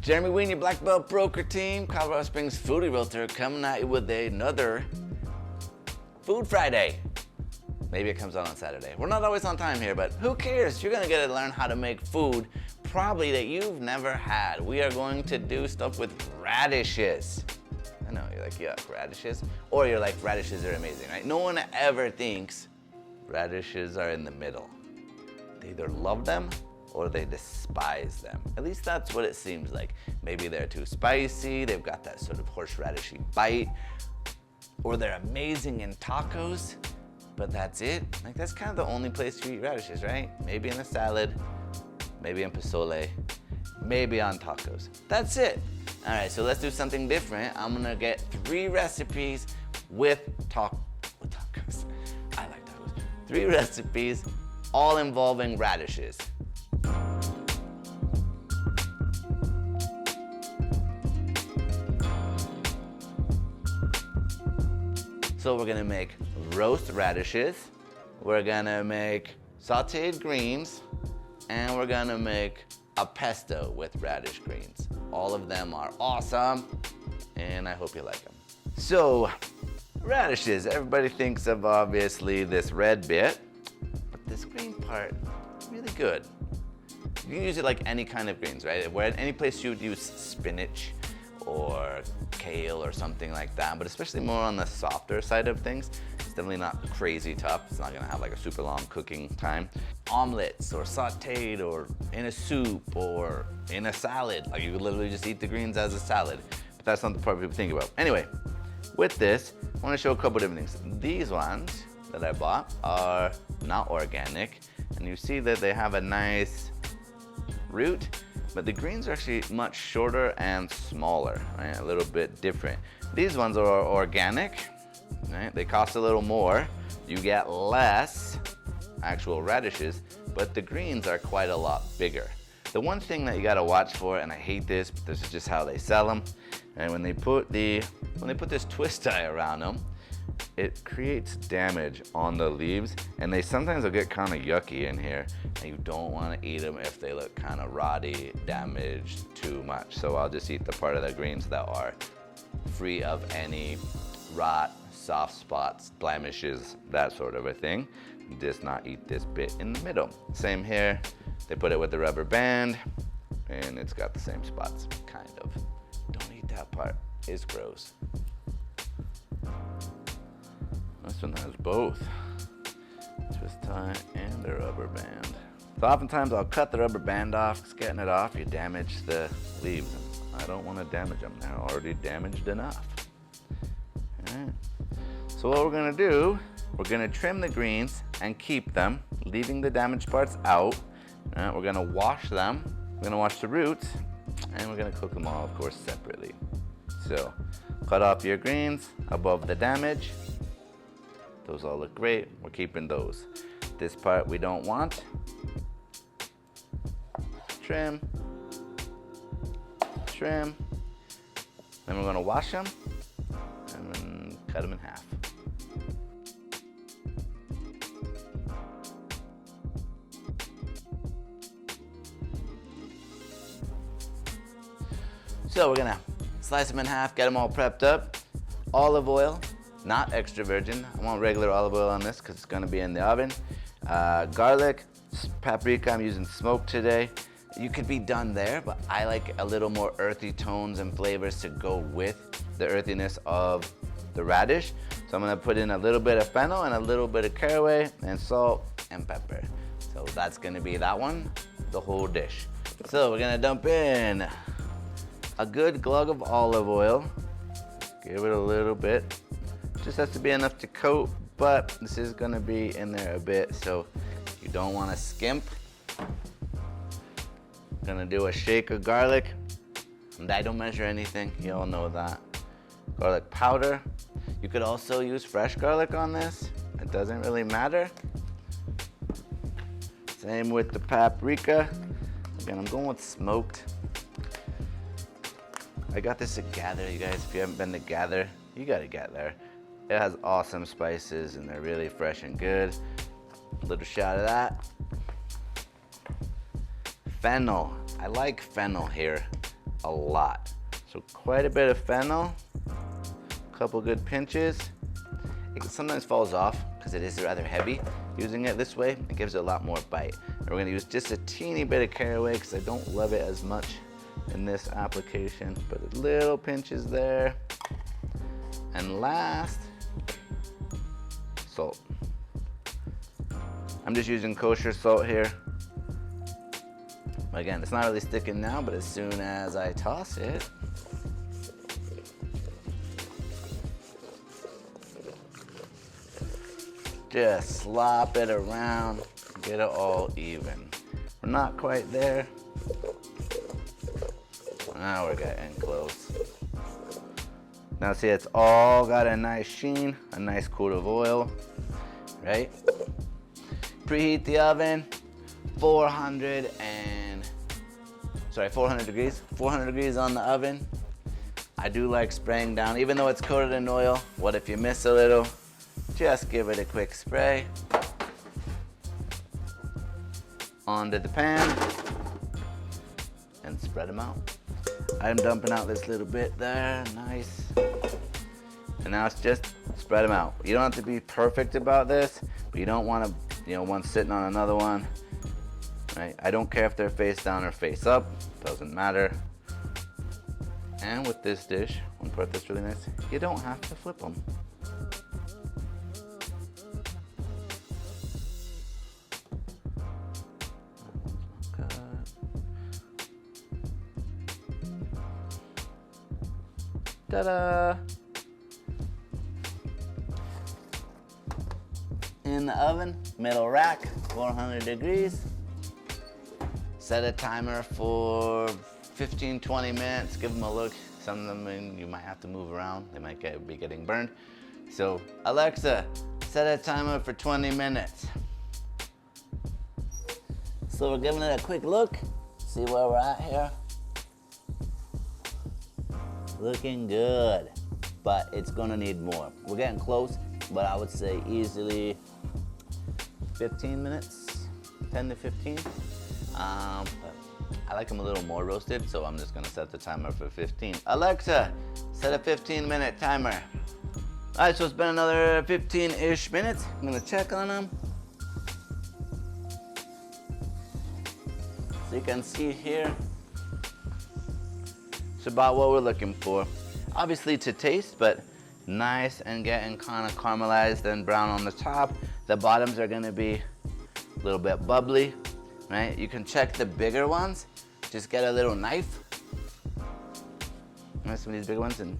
Jeremy Ween, your Black Belt Broker team, Colorado Springs Foodie Realtor, coming at you with another Food Friday. Maybe it comes out on Saturday. We're not always on time here, but who cares? You're gonna get to learn how to make food probably that you've never had. We are going to do stuff with radishes. I know, you're like, yuck, radishes? Or you're like, radishes are amazing, right? No one ever thinks radishes are in the middle. They either love them or they despise them. At least that's what it seems like. Maybe they're too spicy, they've got that sort of horseradishy bite, or they're amazing in tacos, but that's it. Like, that's kind of the only place you eat radishes, right? Maybe in a salad, maybe in pozole, maybe on tacos. That's it. All right, so let's do something different. I'm gonna get 3 recipes with tacos. I like tacos. 3 recipes, all involving radishes. So we're gonna make roast radishes, we're gonna make sauteed greens, and we're gonna make a pesto with radish greens. All of them are awesome, and I hope you like them. So, radishes, everybody thinks of obviously this red bit, but this green part, really good. You can use it like any kind of greens, right? Where any place you would use spinach or kale or something like that, but especially more on the softer side of things. It's definitely not crazy tough. It's not gonna have like a super long cooking time. Omelets or sauteed or in a soup or in a salad. Like, you could literally just eat the greens as a salad, but that's not the part people think about. Anyway, with this, I wanna show a couple different things. These ones that I bought are not organic, and you see that they have a nice root, but the greens are actually much shorter and smaller, right? A little bit different. These ones are organic, right? They cost a little more. You get less actual radishes, but the greens are quite a lot bigger. The one thing that you gotta watch for, and I hate this, but this is just how they sell them, and when they put this twist tie around them, it creates damage on the leaves, and they sometimes will get kind of yucky in here, and you don't want to eat them if they look kind of rotty, damaged too much. So I'll just eat the part of the greens that are free of any rot, soft spots, blemishes, that sort of a thing. Just not eat this bit in the middle. Same here, they put it with the rubber band, and it's got the same spots, kind of. Don't eat that part, it's gross. This one has both, twist tie and the rubber band. So oftentimes I'll cut the rubber band off, because getting it off, you damage the leaves. I don't want to damage them, they're already damaged enough. All right. So what we're gonna do, we're gonna trim the greens and keep them, leaving the damaged parts out. All right, we're gonna wash them, we're gonna wash the roots, and we're gonna cook them all, of course, separately. So, cut off your greens above the damage. Those all look great, we're keeping those. This part we don't want. Trim, trim. Then we're gonna wash them and then cut them in half. So we're gonna slice them in half, get them all prepped up. Olive oil, not extra virgin. I want regular olive oil on this because it's gonna be in the oven. Garlic, paprika, I'm using smoked today. You could be done there, but I like a little more earthy tones and flavors to go with the earthiness of the radish. So I'm gonna put in a little bit of fennel and a little bit of caraway and salt and pepper. So that's gonna be that one, the whole dish. So we're gonna dump in a good glug of olive oil. Give it a little bit. Just has to be enough to coat, but this is gonna be in there a bit, so you don't wanna skimp. Gonna do a shake of garlic, and I don't measure anything, you all know that. Garlic powder. You could also use fresh garlic on this, it doesn't really matter. Same with the paprika. Again, I'm going with smoked. I got this at Gather, you guys. If you haven't been to Gather, you gotta get there. It has awesome spices and they're really fresh and good. A little shot of that. Fennel. I like fennel here. a lot. So quite a bit of fennel, a couple good pinches. It sometimes falls off because it is rather heavy. Using it this way, it gives it a lot more bite. And we're gonna use just a teeny bit of caraway because I don't love it as much in this application, but a little pinches there. And last, salt. I'm just using kosher salt here. Again, it's not really sticking now, but as soon as I toss it, just slop it around, get it all even. We're not quite there. Now we're getting close. Now see, it's all got a nice sheen, a nice coat of oil, right? Preheat the oven, 400 degrees. 400 degrees on the oven. I do like spraying down, even though it's coated in oil. What if you miss a little? Just give it a quick spray. Onto the pan and spread them out. I'm dumping out this little bit there, nice. And now it's just spread them out. You don't have to be perfect about this, but you don't want to, one sitting on another one, right? I don't care if they're face down or face up, doesn't matter. And with this dish, one part that's really nice, you don't have to flip them. Ta-da! In the oven, middle rack, 400 degrees. Set a timer for 15-20 minutes. Give them a look. Some of them you might have to move around. They might be getting burned. So Alexa, set a timer for 20 minutes. So we're giving it a quick look. See where we're at here. Looking good, but it's gonna need more. We're getting close, but I would say easily 15 minutes, 10 to 15. But I like them a little more roasted, so I'm just gonna set the timer for 15. Alexa, set a 15-minute timer. All right, so it's been another 15-ish minutes. I'm gonna check on them. So you can see here, it's about what we're looking for. Obviously to taste, but nice and getting kind of caramelized and brown on the top. The bottoms are gonna be a little bit bubbly, right? You can check the bigger ones. Just get a little knife. Some of these big ones and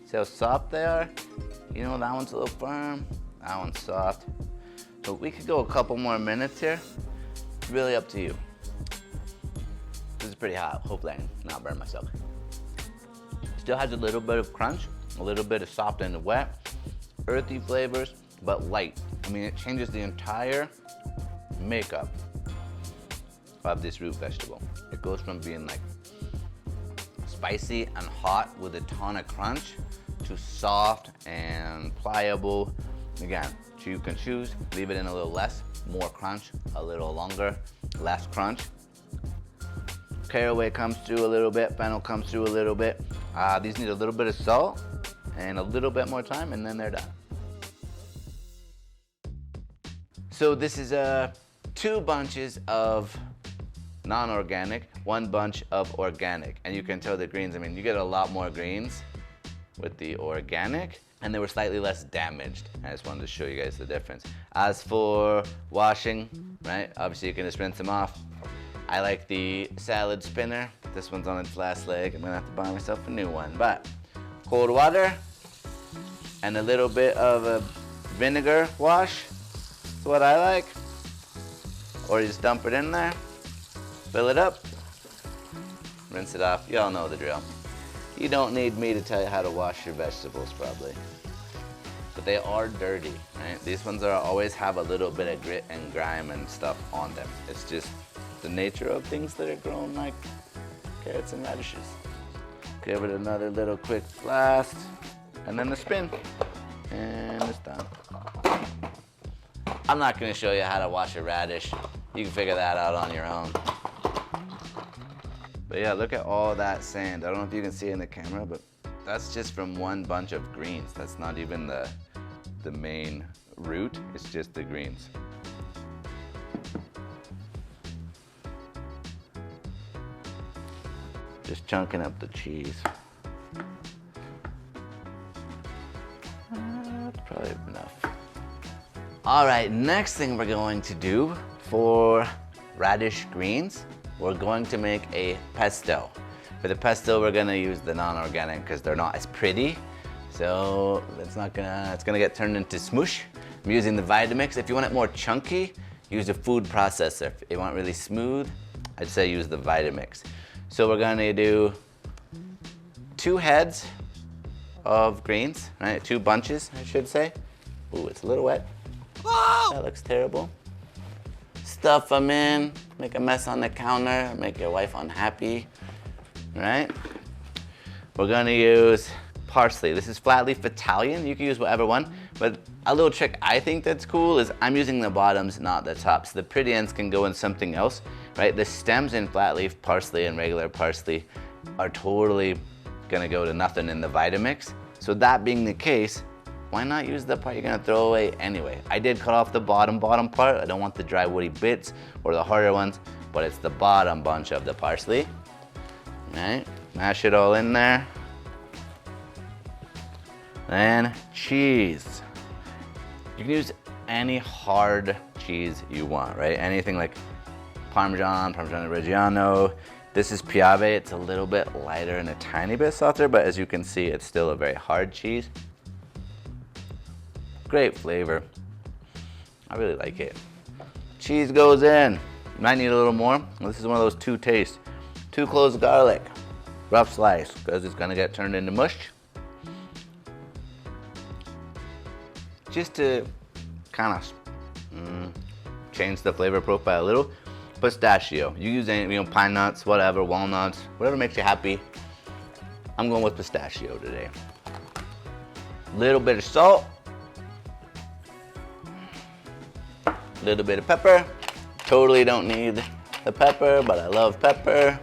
see how soft they are. That one's a little firm, that one's soft. So we could go a couple more minutes here. It's really up to you. This is pretty hot. Hopefully I not burn myself. Still has a little bit of crunch, a little bit of soft and wet, earthy flavors, but light. It changes the entire makeup of this root vegetable. It goes from being like spicy and hot with a ton of crunch to soft and pliable. Again, you can choose, leave it in a little less, more crunch, a little longer, less crunch. Caraway comes through a little bit, fennel comes through a little bit. These need a little bit of salt and a little bit more time, and then they're done. So this is 2 bunches of non-organic, 1 bunch of organic. And you can tell the greens, you get a lot more greens with the organic, and they were slightly less damaged. I just wanted to show you guys the difference. As for washing, right, obviously you can just rinse them off. I like the salad spinner. This one's on its last leg. I'm gonna have to buy myself a new one. But cold water and a little bit of a vinegar wash is what I like. Or you just dump it in there, fill it up, rinse it off. You all know the drill. You don't need me to tell you how to wash your vegetables probably. But they are dirty, right? These ones always have a little bit of grit and grime and stuff on them. It's just the nature of things that are grown like carrots and radishes. Give it another little quick blast, and then the spin, and it's done. I'm not gonna show you how to wash a radish. You can figure that out on your own. But yeah, look at all that sand. I don't know if you can see it in the camera, but that's just from one bunch of greens. That's not even the main root, it's just the greens. Just chunking up the cheese. That's probably enough. All right, next thing we're going to do for radish greens, we're going to make a pesto. For the pesto, we're gonna use the non-organic because they're not as pretty. So it's gonna get turned into smush. I'm using the Vitamix. If you want it more chunky, use a food processor. If you want it really smooth, I'd say use the Vitamix. So we're gonna do 2 heads of greens, right? 2 bunches, I should say. Ooh, it's a little wet. Whoa! That looks terrible. Stuff them in, make a mess on the counter, make your wife unhappy, right? We're gonna use parsley. This is flat leaf Italian. You can use whatever one, but a little trick I think that's cool is I'm using the bottoms, not the tops. The pretty ends can go in something else, right? The stems in flat leaf parsley and regular parsley are totally gonna go to nothing in the Vitamix. So that being the case, why not use the part you're gonna throw away anyway? I did cut off the bottom part. I don't want the dry woody bits or the harder ones, but it's the bottom bunch of the parsley. All right, mash it all in there. Then cheese. You can use any hard cheese you want, right? Anything like Parmesan Reggiano. This is Piave. It's a little bit lighter and a tiny bit softer, but as you can see, it's still a very hard cheese. Great flavor. I really like it. Cheese goes in. Might need a little more. This is one of those 2 tastes. 2 cloves of garlic. Rough slice, because it's gonna get turned into mush. Just to kind of change the flavor profile a little. Pistachio. You use any, pine nuts, whatever, walnuts, whatever makes you happy. I'm going with pistachio today. Little bit of salt. Little bit of pepper. Totally don't need the pepper, but I love pepper.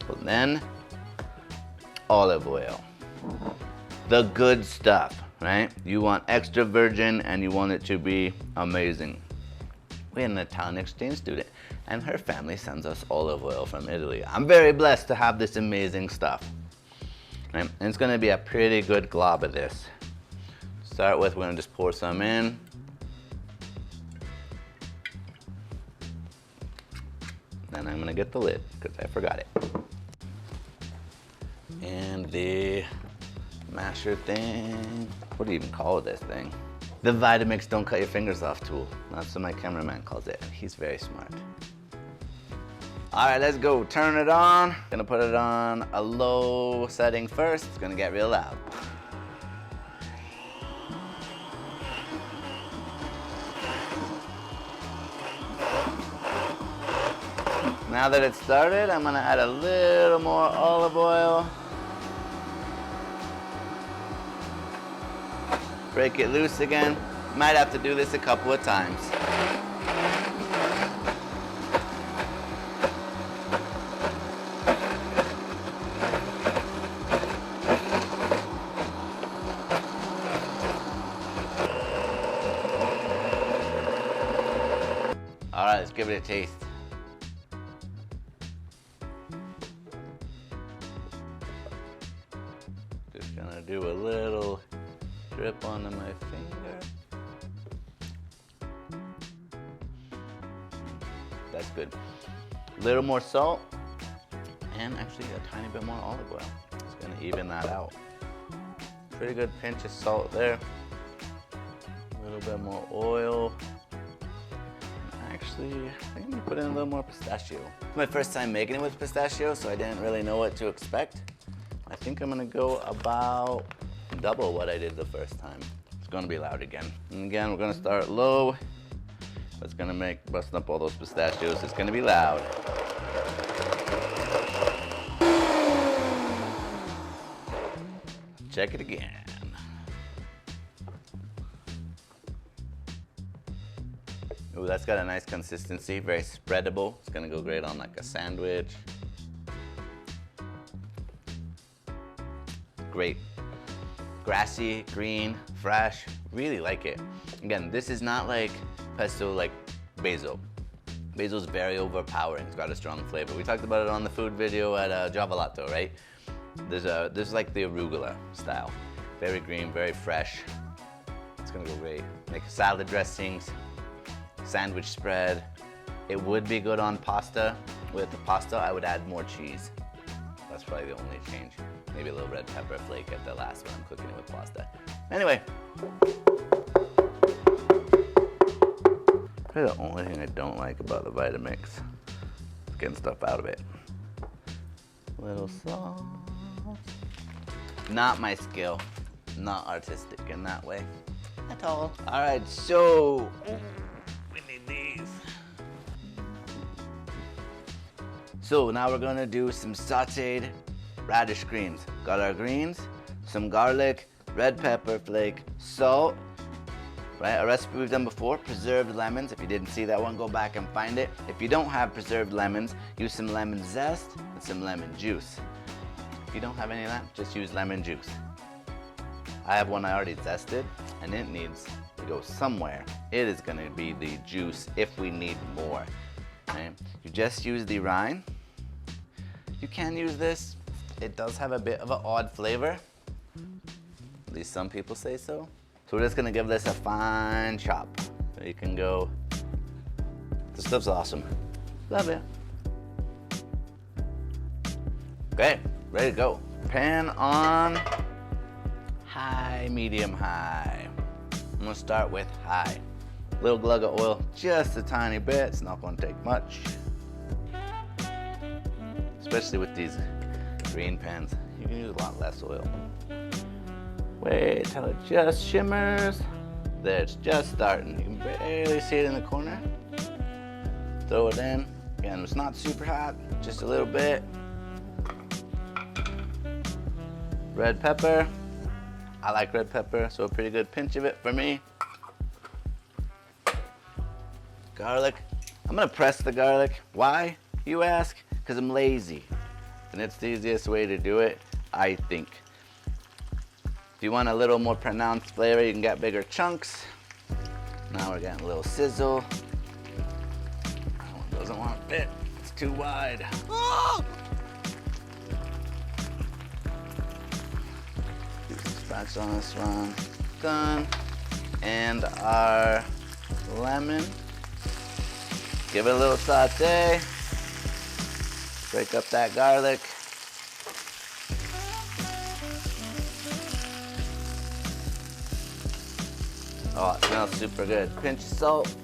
And then olive oil. The good stuff, right? You want extra virgin and you want it to be amazing. We had an Italian exchange student and her family sends us olive oil from Italy. I'm very blessed to have this amazing stuff. Right? And it's gonna be a pretty good glob of this. Start with, we're gonna just pour some in. Then I'm gonna get the lid because I forgot it. And the masher thing. What do you even call this thing? The Vitamix don't cut your fingers off tool. That's what my cameraman calls it. He's very smart. All right, let's go. Turn it on. Gonna put it on a low setting first. It's gonna get real loud. Now that it's started, I'm gonna add a little more olive oil. Break it loose again. Might have to do this a couple of times. All right, let's give it a taste. Just gonna do a little drip onto my finger. That's good. A little more salt, and actually a tiny bit more olive oil. It's gonna even that out. Pretty good pinch of salt there. A little bit more oil. Actually, I think I'm gonna put in a little more pistachio. It's my first time making it with pistachio, so I didn't really know what to expect. I think I'm gonna go about double what I did the first time. It's gonna be loud again. And again, we're gonna start low. It's gonna make busting up all those pistachios. It's gonna be loud. Check it again. Ooh, that's got a nice consistency, very spreadable. It's gonna go great on like a sandwich. great. Grassy, green, fresh, really like it. Again, this is not like pesto like basil. Basil is very overpowering, it's got a strong flavor. We talked about it on the food video at Javalato, right? This is like the arugula style. Very green, very fresh. It's gonna go great. Make salad dressings, sandwich spread. It would be good on pasta. With the pasta, I would add more cheese. That's probably the only change. Maybe a little red pepper flake at the last when I'm cooking it with pasta. Anyway. Probably the only thing I don't like about the Vitamix is getting stuff out of it. Little sauce. Not my skill. Not artistic in that way at all. All right, so we need these. So now we're gonna do some sauteed radish greens. Got our greens, some garlic, red pepper flake, salt, right? A recipe we've done before, preserved lemons. If you didn't see that one, go back and find it. If you don't have preserved lemons, use some lemon zest and some lemon juice. If you don't have any of that, just use lemon juice. I have one I already zested, and it needs to go somewhere. It is gonna be the juice if we need more, right? You just use the rind. You can use this. It does have a bit of an odd flavor. At least some people say so. So we're just gonna give this a fine chop. So you can go, this stuff's awesome. Love it. Okay, ready to go. Pan on high, medium, high. I'm gonna start with high. Little glug of oil, just a tiny bit. It's not gonna take much. Especially with these green pans, you can use a lot less oil. Wait till it just shimmers. There, it's just starting. You can barely see it in the corner. Throw it in. Again, it's not super hot, just a little bit. Red pepper. I like red pepper, so a pretty good pinch of it for me. Garlic. I'm gonna press the garlic. Why, you ask? Because I'm lazy. And it's the easiest way to do it, I think. If you want a little more pronounced flavor, you can get bigger chunks. Now we're getting a little sizzle. That one doesn't want to fit, it's too wide. Oh! Use some spatula on this one. Done. And our lemon. Give it a little saute. Break up that garlic. Oh, it smells super good. Pinch of salt.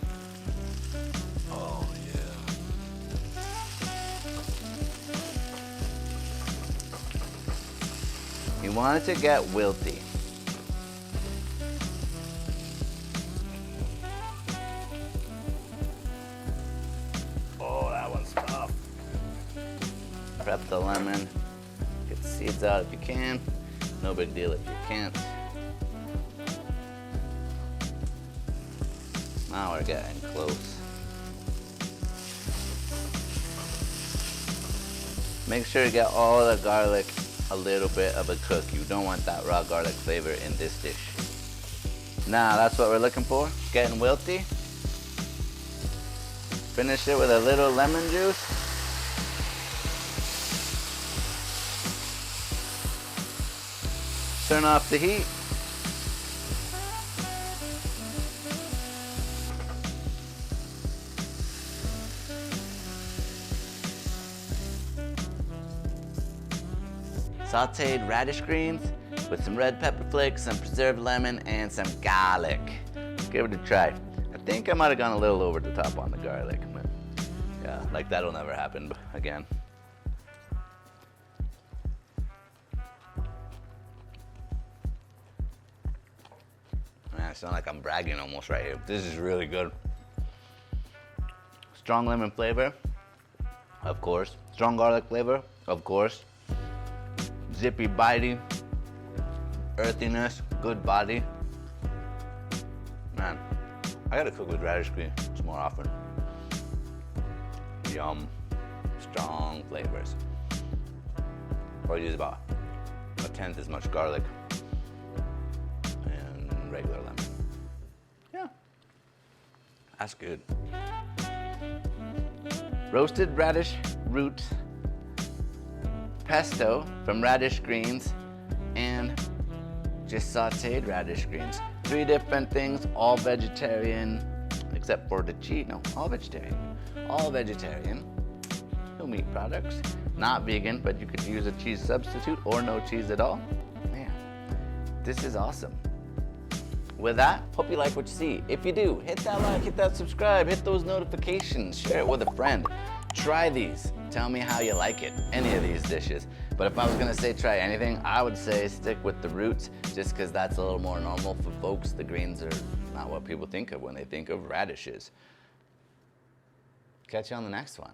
Oh, yeah. You want it to get wilty. Oh, that one's tough. Prep the lemon. Get the seeds out if you can. No big deal if you can't. Now we're getting close. Make sure you get all the garlic a little bit of a cook. You don't want that raw garlic flavor in this dish. Now that's what we're looking for. Getting wilty. Finish it with a little lemon juice. Turn off the heat. Sauteed radish greens with some red pepper flakes, some preserved lemon, and some garlic. Give it a try. I think I might have gone a little over the top on the garlic, but yeah, like that'll never happen again. Man, I sound like I'm bragging almost right here. This is really good. Strong lemon flavor, of course. Strong garlic flavor, of course. Zippy, bitey, earthiness, good body. Man, I gotta cook with radish greens more often. Yum, strong flavors. Or use about a 10th as much garlic and regular lemon. Yeah, that's good. Roasted radish roots, pesto from radish greens, and just sauteed radish greens. 3 different things, all vegetarian, except for the cheese. No, all vegetarian. All vegetarian. No meat products. Not vegan, but you could use a cheese substitute or no cheese at all. Man, this is awesome. With that, hope you like what you see. If you do, hit that like, hit that subscribe, hit those notifications, share it with a friend. Try these. Tell me how you like it, any of these dishes. But if I was gonna say try anything, I would say stick with the roots, just because that's a little more normal for folks. The greens are not what people think of when they think of radishes. Catch you on the next one.